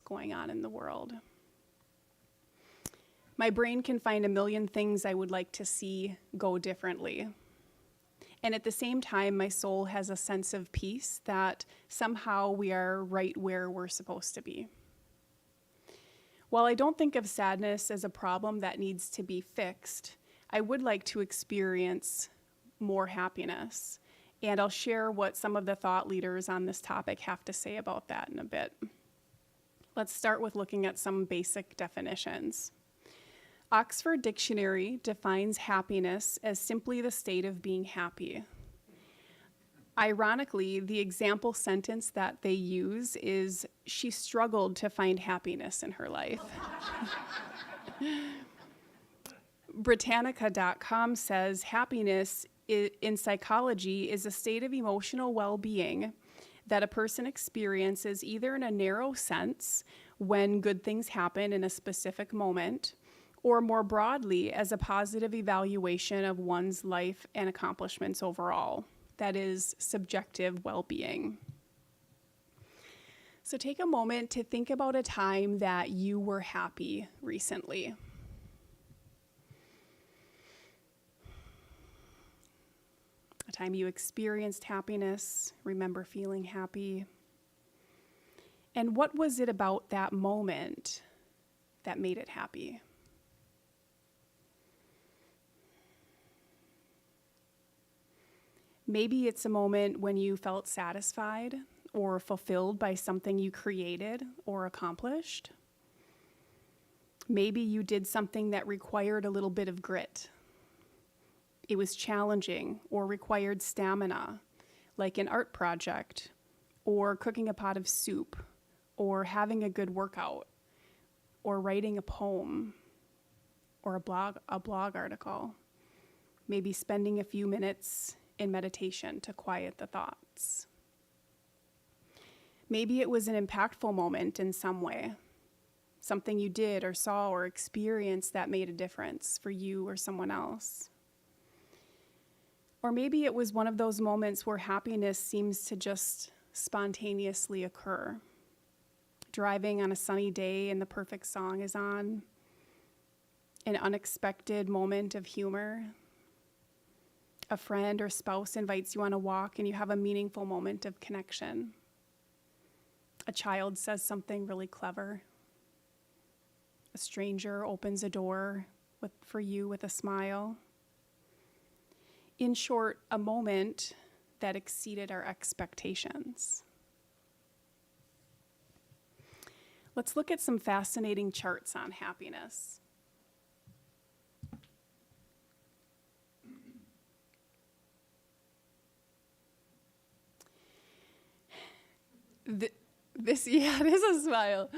going on in the world. My brain can find a million things I would like to see go differently. And at the same time, my soul has a sense of peace that somehow we are right where we're supposed to be. While I don't think of sadness as a problem that needs to be fixed, I would like to experience more happiness. And I'll share what some of the thought leaders on this topic have to say about that in a bit. Let's start with looking at some basic definitions. Oxford Dictionary defines happiness as simply the state of being happy. Ironically, the example sentence that they use is, "She struggled to find happiness in her life." Britannica.com says happiness in psychology is a state of emotional well-being that a person experiences either in a narrow sense when good things happen in a specific moment, or more broadly as a positive evaluation of one's life and accomplishments overall. That is subjective well-being. So take a moment to think about a time that you were happy recently. A time you experienced happiness, remember feeling happy. And what was it about that moment that made it happy? Maybe it's a moment when you felt satisfied or fulfilled by something you created or accomplished. Maybe you did something that required a little bit of grit. It was challenging or required stamina, like an art project, or cooking a pot of soup, or having a good workout, or writing a poem, or a blog article. Maybe spending a few minutes in meditation to quiet the thoughts. Maybe it was an impactful moment in some way, something you did or saw or experienced that made a difference for you or someone else. Or maybe it was one of those moments where happiness seems to just spontaneously occur. Driving on a sunny day and the perfect song is on, an unexpected moment of humor. A friend or spouse invites you on a walk and you have a meaningful moment of connection. A child says something really clever. A stranger opens a door for you with a smile. In short, a moment that exceeded our expectations. Let's look at some fascinating charts on happiness. It is a smile.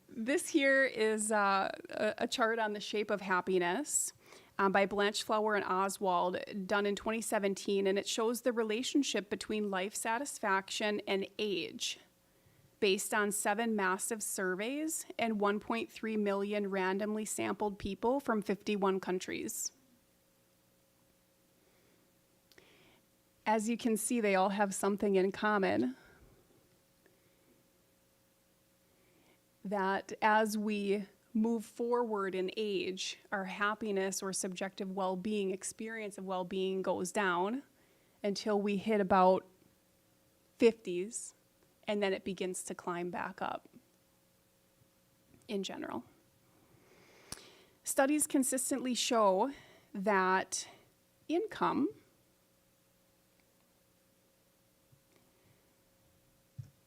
This here is a chart on the shape of happiness by Blanchflower and Oswald, done in 2017, and it shows the relationship between life satisfaction and age based on 7 massive surveys and 1.3 million randomly sampled people from 51 countries. As you can see, they all have something in common. That as we move forward in age, our happiness or subjective well-being, experience of well-being goes down until we hit about 50s, and then it begins to climb back up in general. Studies consistently show that income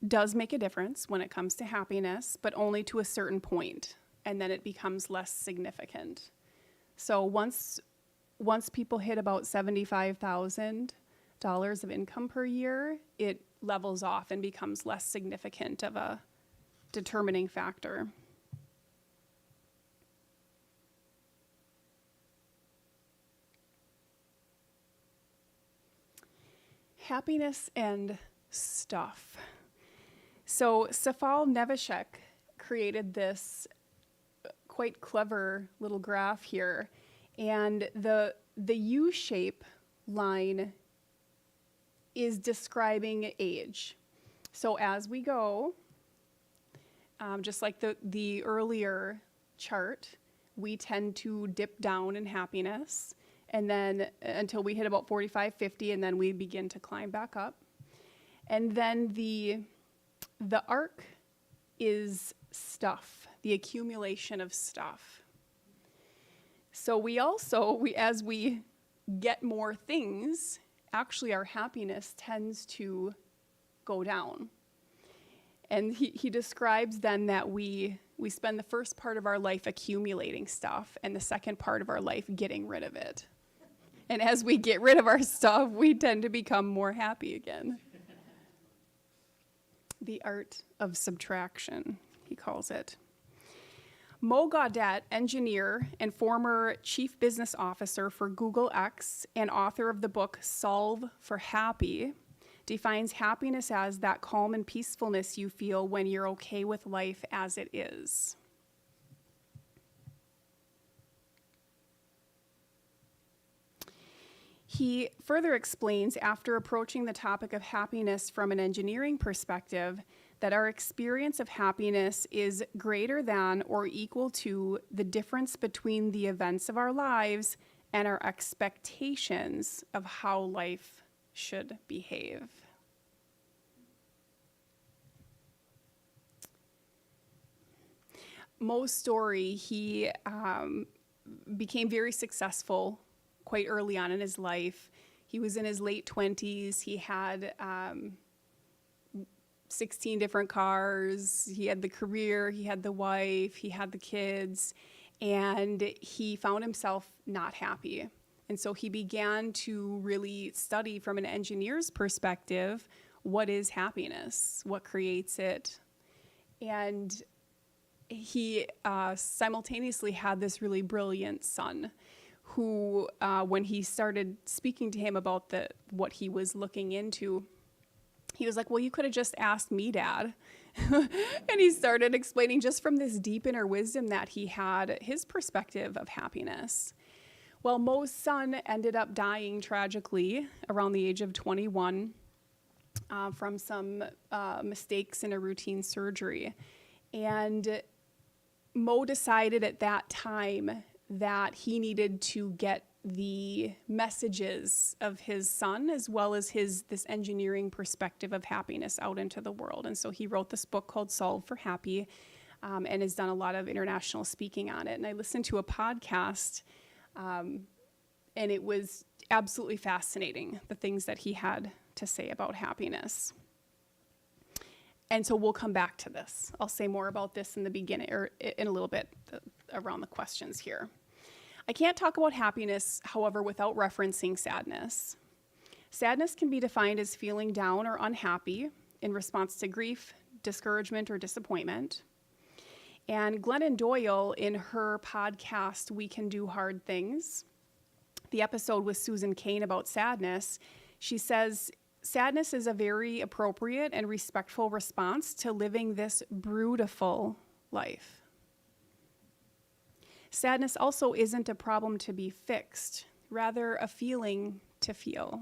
does make a difference when it comes to happiness, but only to a certain point, and then it becomes less significant. So once people hit about $75,000 of income per year, it levels off and becomes less significant of a determining factor. Happiness and stuff. So Safal Neveshek created this quite clever little graph here, and the U-shape line is describing age. So as we go, just like the earlier chart, we tend to dip down in happiness, and then until we hit about 45, 50, and then we begin to climb back up. And then the arc is stuff, the accumulation of stuff. So as we get more things, actually our happiness tends to go down. And he describes then that we spend the first part of our life accumulating stuff and the second part of our life getting rid of it. And as we get rid of our stuff, we tend to become more happy again. The art of subtraction, he calls it. Mo Gaudet, engineer and former chief business officer for Google X and author of the book Solve for Happy, defines happiness as that calm and peacefulness you feel when you're okay with life as it is. He further explains, after approaching the topic of happiness from an engineering perspective, that our experience of happiness is greater than or equal to the difference between the events of our lives and our expectations of how life should behave. Mo's story, he became very successful quite early on in his life. He was in his late 20s. He had 16 different cars. He had the career, he had the wife, he had the kids, and he found himself not happy. And so he began to really study from an engineer's perspective, what is happiness? What creates it? And he simultaneously had this really brilliant son who, when he started speaking to him about what he was looking into, he was like, well, you could have just asked me, Dad. And he started explaining just from this deep inner wisdom that he had, his perspective of happiness. Well, Mo's son ended up dying tragically around the age of 21 from some mistakes in a routine surgery. And Mo decided at that time that he needed to get the messages of his son as well as this engineering perspective of happiness out into the world. And so he wrote this book called Solve for Happy and has done a lot of international speaking on it. And I listened to a podcast and it was absolutely fascinating, the things that he had to say about happiness. And so we'll come back to this. I'll say more about this in the beginning or in a little bit around the questions here. I can't talk about happiness, however, without referencing sadness. Sadness can be defined as feeling down or unhappy in response to grief, discouragement, or disappointment. And Glennon Doyle, in her podcast, We Can Do Hard Things, the episode with Susan Cain about sadness, she says, sadness is a very appropriate and respectful response to living this brutal life. Sadness also isn't a problem to be fixed, rather a feeling to feel.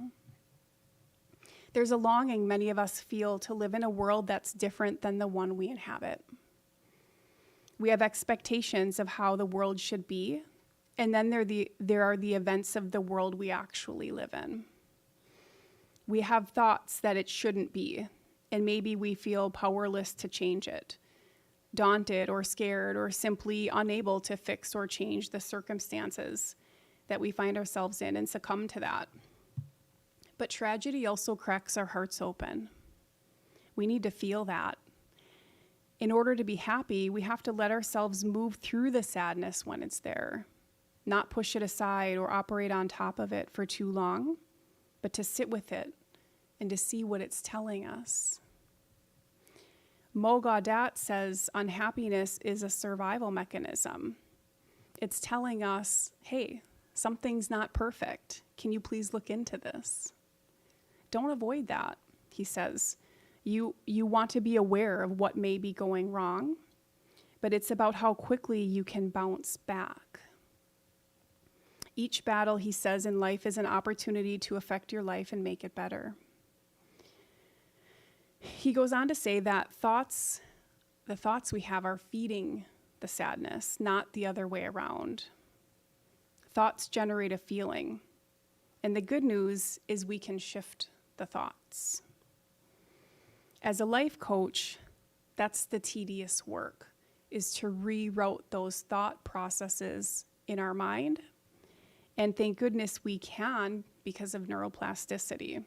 There's a longing many of us feel to live in a world that's different than the one we inhabit. We have expectations of how the world should be, and then there are the events of the world we actually live in. We have thoughts that it shouldn't be, and maybe we feel powerless to change it, daunted or scared or simply unable to fix or change the circumstances that we find ourselves in and succumb to that. But tragedy also cracks our hearts open. We need to feel that. In order to be happy, we have to let ourselves move through the sadness when it's there, not push it aside or operate on top of it for too long, but to sit with it and to see what it's telling us. Mo Gaudet says unhappiness is a survival mechanism. It's telling us, hey, something's not perfect. Can you please look into this? Don't avoid that, he says. You want to be aware of what may be going wrong, but it's about how quickly you can bounce back. Each battle, he says, in life is an opportunity to affect your life and make it better. He goes on to say that thoughts the thoughts we have are feeding the sadness, not the other way around. Thoughts generate a feeling. And the good news is we can shift the thoughts. As a life coach, that's the tedious work, is to reroute those thought processes in our mind. And thank goodness we can because of neuroplasticity.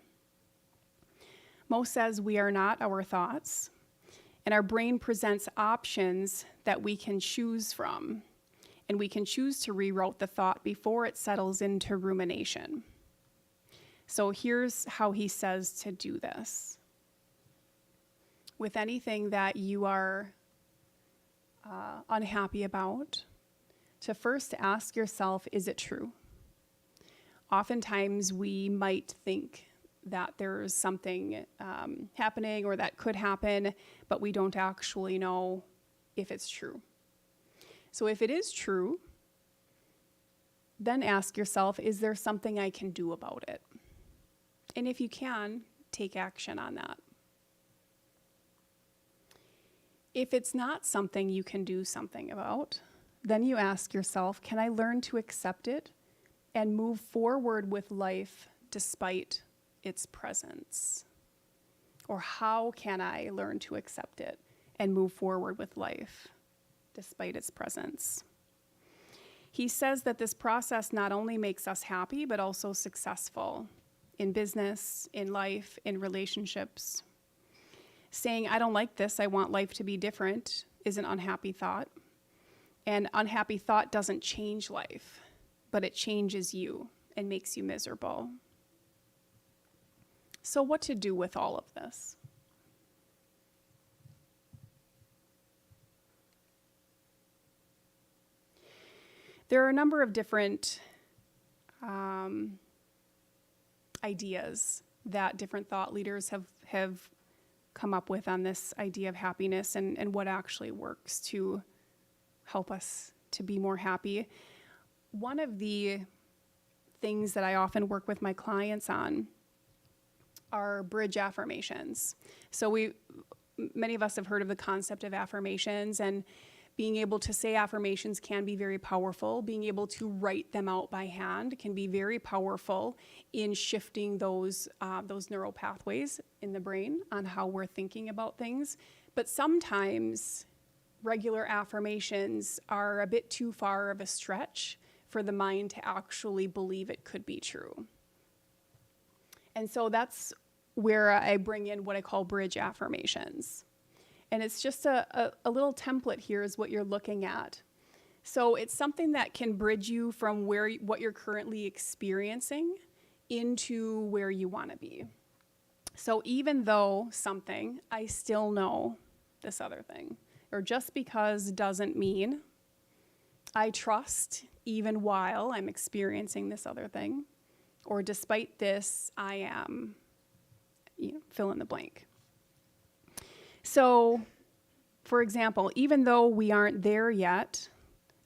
Mo says we are not our thoughts, and our brain presents options that we can choose from. And we can choose to reroute the thought before it settles into rumination. So here's how he says to do this. With anything that you are unhappy about, to first ask yourself, is it true? Oftentimes we might think that there's something happening or that could happen, but we don't actually know if it's true. So if it is true, then ask yourself, is there something I can do about it? And if you can, take action on that. If it's not something you can do something about, then you ask yourself, can I learn to accept it and move forward with life despite its presence? Or how can I learn to accept it and move forward with life despite its presence? He says that this process not only makes us happy, but also successful in business, in life, in relationships. Saying, I don't like this, I want life to be different, is an unhappy thought. And unhappy thought doesn't change life, but it changes you and makes you miserable. So what to do with all of this? There are a number of different ideas that different thought leaders have come up with on this idea of happiness and what actually works to help us to be more happy. One of the things that I often work with my clients on are bridge affirmations. So many of us have heard of the concept of affirmations, and being able to say affirmations can be very powerful. Being able to write them out by hand can be very powerful in shifting those neural pathways in the brain on how we're thinking about things. But sometimes regular affirmations are a bit too far of a stretch for the mind to actually believe it could be true. And so that's where I bring in what I call bridge affirmations. And it's just a little template here is what you're looking at. So it's something that can bridge you from what you're currently experiencing into where you want to be. So even though something, I still know this other thing. Or just because doesn't mean I trust even while I'm experiencing this other thing. Or despite this, I am, fill in the blank. So, for example, even though we aren't there yet,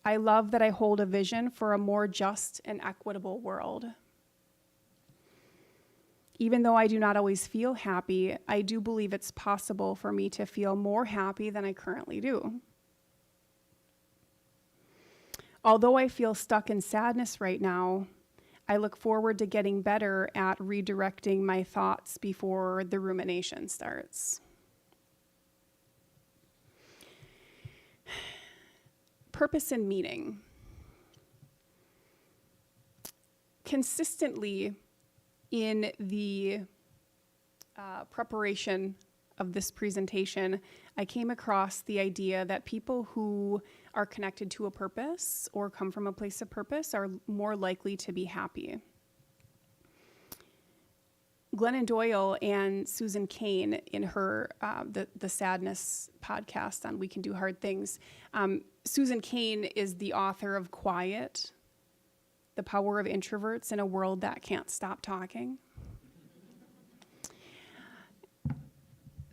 I love that I hold a vision for a more just and equitable world. Even though I do not always feel happy, I do believe it's possible for me to feel more happy than I currently do. Although I feel stuck in sadness right now, I look forward to getting better at redirecting my thoughts before the rumination starts. Purpose and meaning. Consistently in the preparation of this presentation, I came across the idea that people who are connected to a purpose or come from a place of purpose are more likely to be happy. Glennon Doyle and Susan Cain in her the Sadness podcast on We Can Do Hard Things. Susan Cain is the author of Quiet, The Power of Introverts in a World That Can't Stop Talking.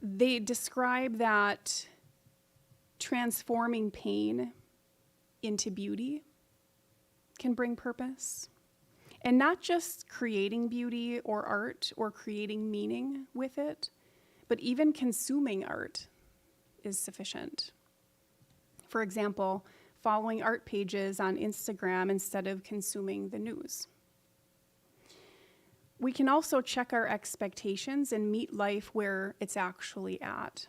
They describe that transforming pain into beauty can bring purpose. And not just creating beauty or art or creating meaning with it, but even consuming art is sufficient. For example, following art pages on Instagram instead of consuming the news. We can also check our expectations and meet life where it's actually at.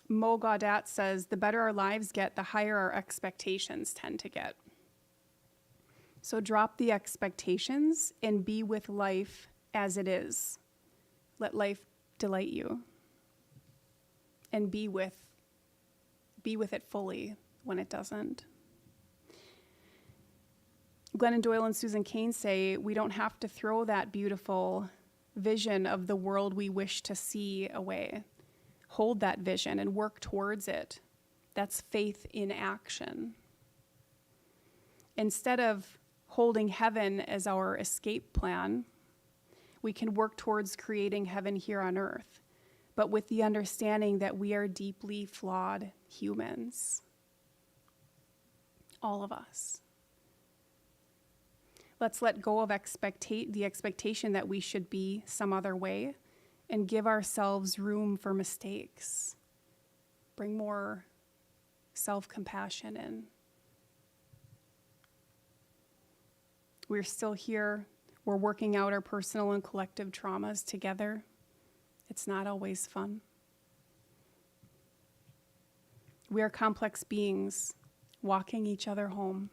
Mo Gaudat says, the better our lives get, the higher our expectations tend to get. So drop the expectations and be with life as it is. Let life delight you. And be with it fully when it doesn't. Glennon Doyle and Susan Cain say we don't have to throw that beautiful vision of the world we wish to see away. Hold that vision and work towards it. That's faith in action. Instead of holding heaven as our escape plan, we can work towards creating heaven here on earth, but with the understanding that we are deeply flawed humans. All of us. Let's let go of the expectation that we should be some other way and give ourselves room for mistakes. Bring more self-compassion in. We're still here. We're working out our personal and collective traumas together. It's not always fun. We are complex beings walking each other home.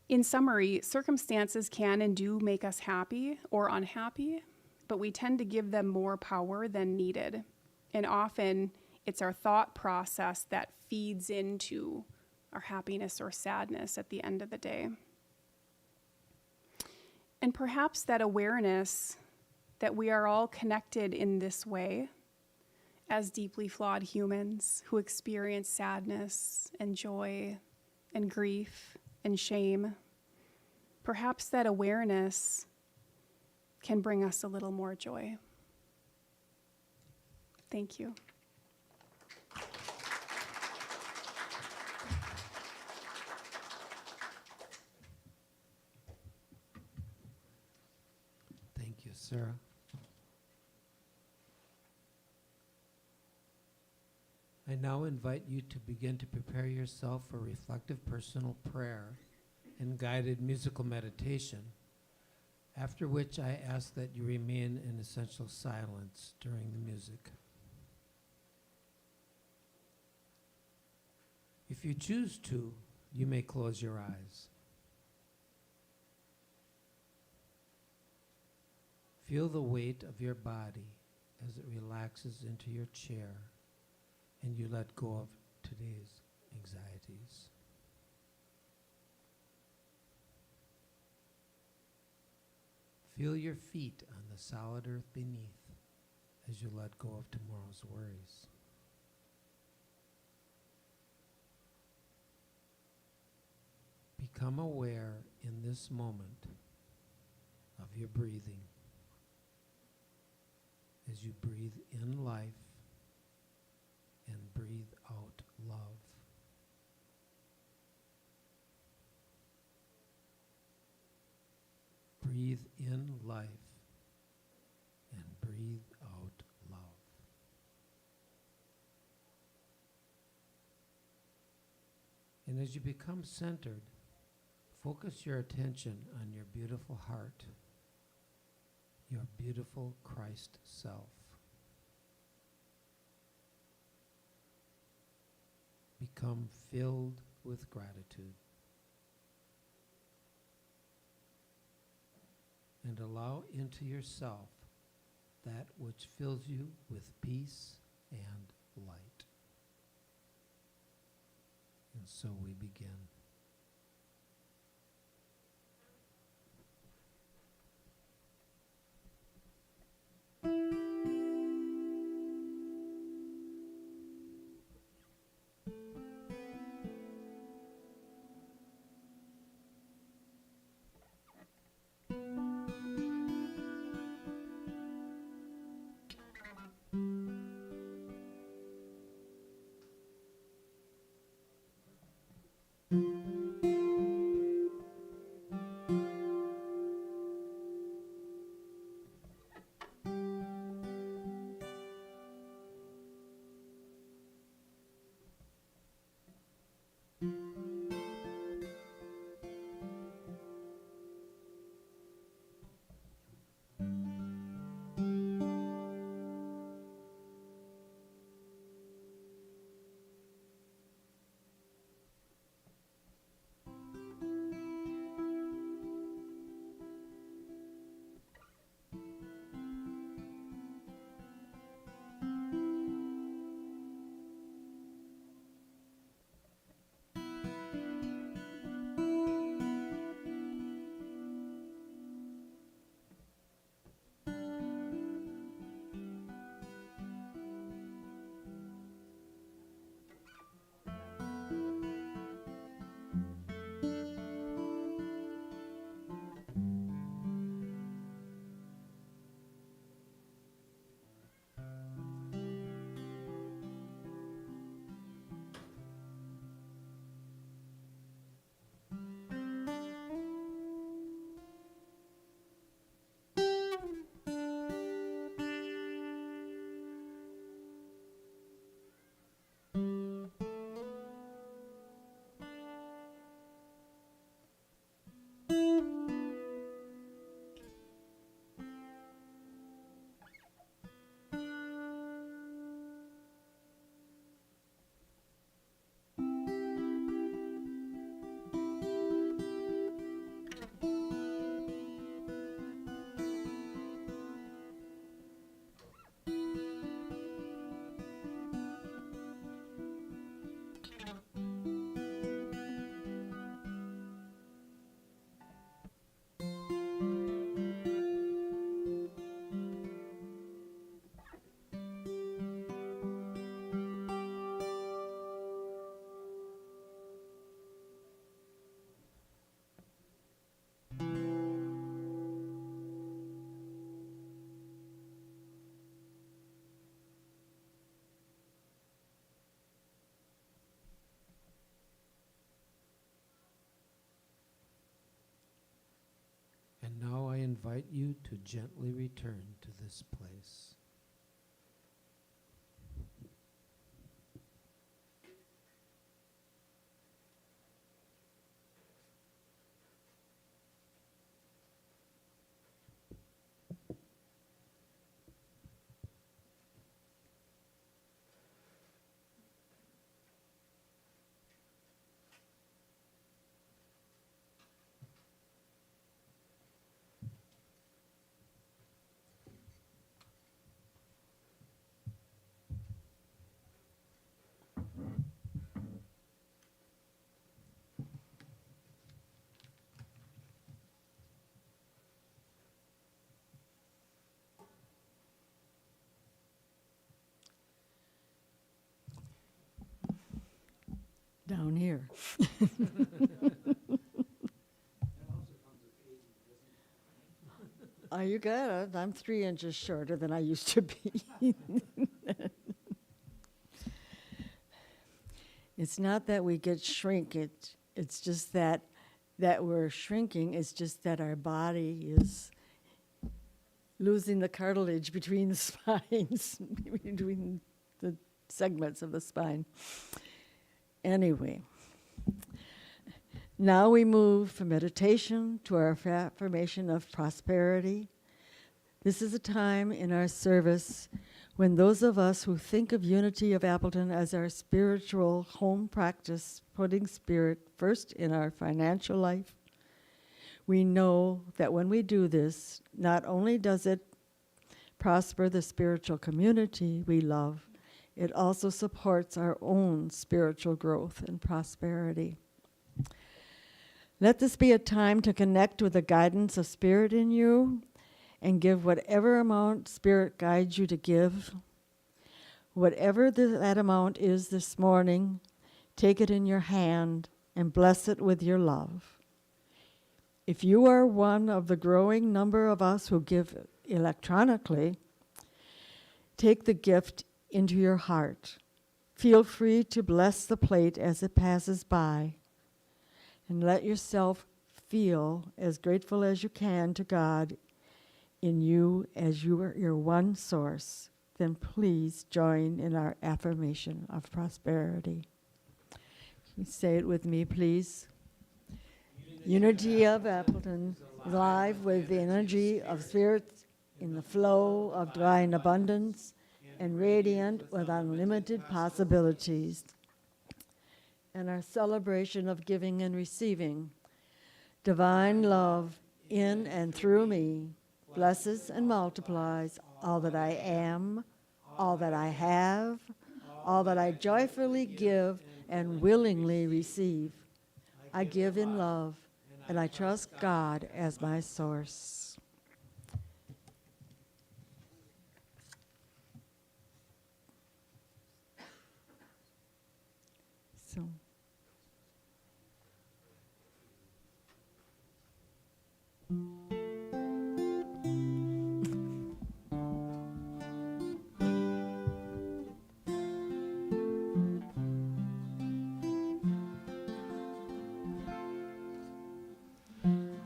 In summary, circumstances can and do make us happy or unhappy, but we tend to give them more power than needed. And often it's our thought process that feeds into our happiness or sadness at the end of the day. And perhaps that awareness that we are all connected in this way as deeply flawed humans who experience sadness and joy and grief and shame, perhaps that awareness can bring us a little more joy. Thank you. Thank you, Sarah. I now invite you to begin to prepare yourself for reflective personal prayer and guided musical meditation, after which I ask that you remain in essential silence during the music. If you choose to, you may close your eyes. Feel the weight of your body as it relaxes into your chair and you let go of today's anxieties. Feel your feet on the solid earth beneath as you let go of tomorrow's worries. Become aware in this moment of your breathing as you breathe in life and breathe out love. Breathe in life and breathe out love. And as you become centered, focus your attention on your beautiful heart, your beautiful Christ self. Become filled with gratitude. And allow into yourself that which fills you with peace and light. And so we begin. And now I invite you to gently return to this place. Down here. Oh, you got it. I'm 3 inches shorter than I used to be. It's not that we get shrink. It's just that we're shrinking. It's just that our body is losing the cartilage between the spines, between the segments of the spine. Anyway, now we move from meditation to our affirmation of prosperity. This is a time in our service when those of us who think of Unity of Appleton as our spiritual home practice, putting spirit first in our financial life, we know that when we do this, not only does it prosper the spiritual community we love, it also supports our own spiritual growth and prosperity. Let this be a time to connect with the guidance of Spirit in you and give whatever amount Spirit guides you to give. Whatever that amount is this morning, take it in your hand and bless it with your love. If you are one of the growing number of us who give electronically, take the gift into your heart. Feel free to bless the plate as it passes by, and let yourself feel as grateful as you can to God in you as you are your one source. Then please join in our affirmation of prosperity. Can you say it with me, please? Unity of Appleton, live with the energy of Spirit in the flow of divine abundance, and radiant with unlimited possibilities. And our celebration of giving and receiving. Divine love in and through me blesses and multiplies all that I am, all that I have, all that I joyfully give and willingly receive. I give in love, and I trust God as my source. So,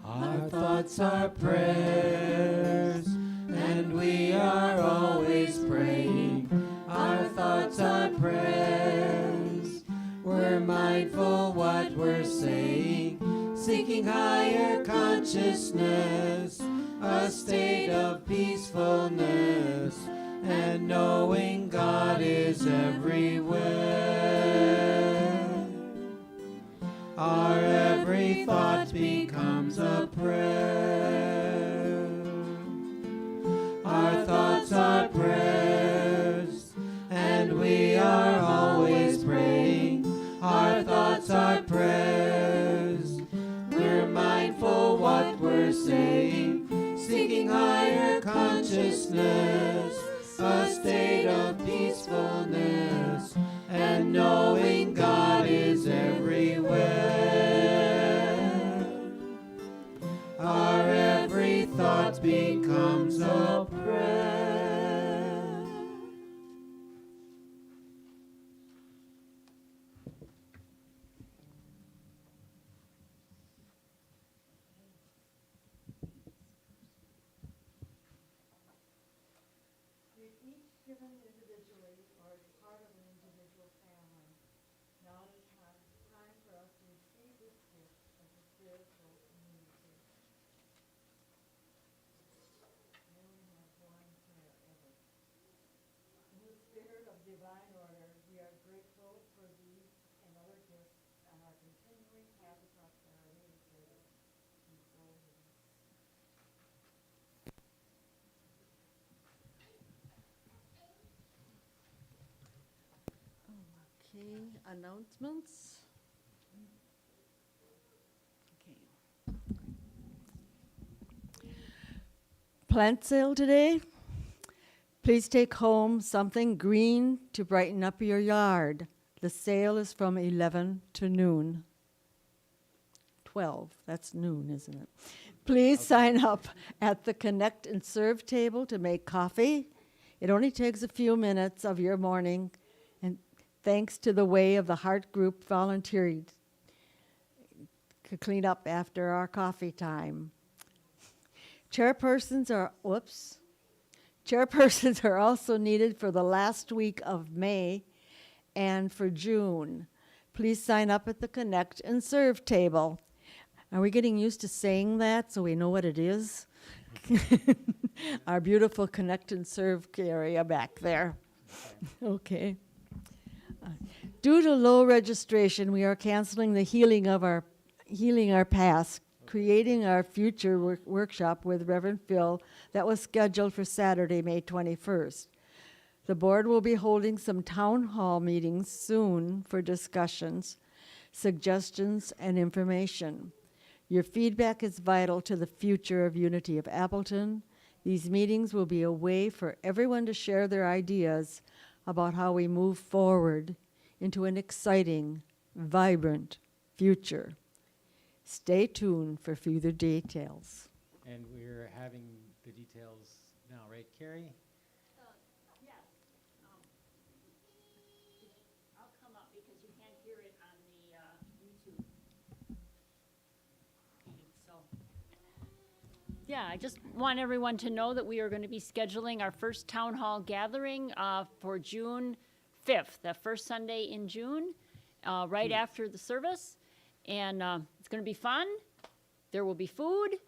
Our thoughts are prayers, and we are always praying. Our thoughts are prayers. We're mindful what we're saying, seeking higher consciousness, a state of peacefulness, and knowing God is everywhere. Our every thought becomes a prayer. Our thoughts are prayers, and we are always praying. Our thoughts are prayers. We're mindful what we're saying, seeking higher consciousness, a state of peacefulness, and knowing God is everywhere. Our every thought becomes a prayer. given individually or as part of an individual family. Now it is time for us to receive this gift as a spiritual community. We only have one prayer ever. In the spirit of divine order, we are grateful for these and other gifts and our continuing happy prosperity and service. And so it is. Okay, announcements. Okay. Plant sale today. Please take home something green to brighten up your yard. The sale is from 11 to noon. 12, that's noon, isn't it? Please sign up at the Connect and Serve table to make coffee. It only takes a few minutes of your morning, and thanks to the way of the Heart Group volunteering to clean up after our coffee time. Chairpersons are also needed for the last week of May and for June. Please sign up at the Connect and Serve table. Are we getting used to saying that so we know what it is? Our beautiful Connect and Serve area back there. Okay. Due to low registration, we are canceling the Healing Our Past, Creating Our Future workshop with Reverend Phil that was scheduled for Saturday, May 21st. The board will be holding some town hall meetings soon for discussions, suggestions, and information. Your feedback is vital to the future of Unity of Appleton. These meetings will be a way for everyone to share their ideas about how we move forward into an exciting, vibrant future. Stay tuned for further details. And we're having the details now, right, Carrie? Yes. I'll come up because you can't hear it on the YouTube. So, yeah, I just want everyone to know that we are going to be scheduling our first town hall gathering for June 5th, the first Sunday in June, right after the service. And it's going to be fun. There will be food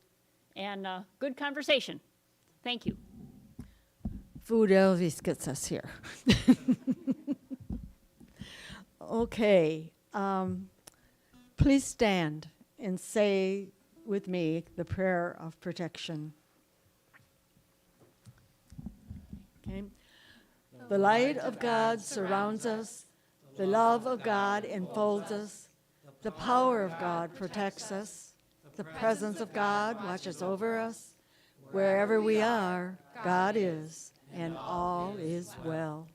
and good conversation. Thank you. Food always gets us here. Okay. Please stand and say with me the prayer of protection. Okay. The light of God surrounds us. The love of God enfolds us. The power of God protects us. The presence of God watches over us. Wherever we are, God is, and all is well.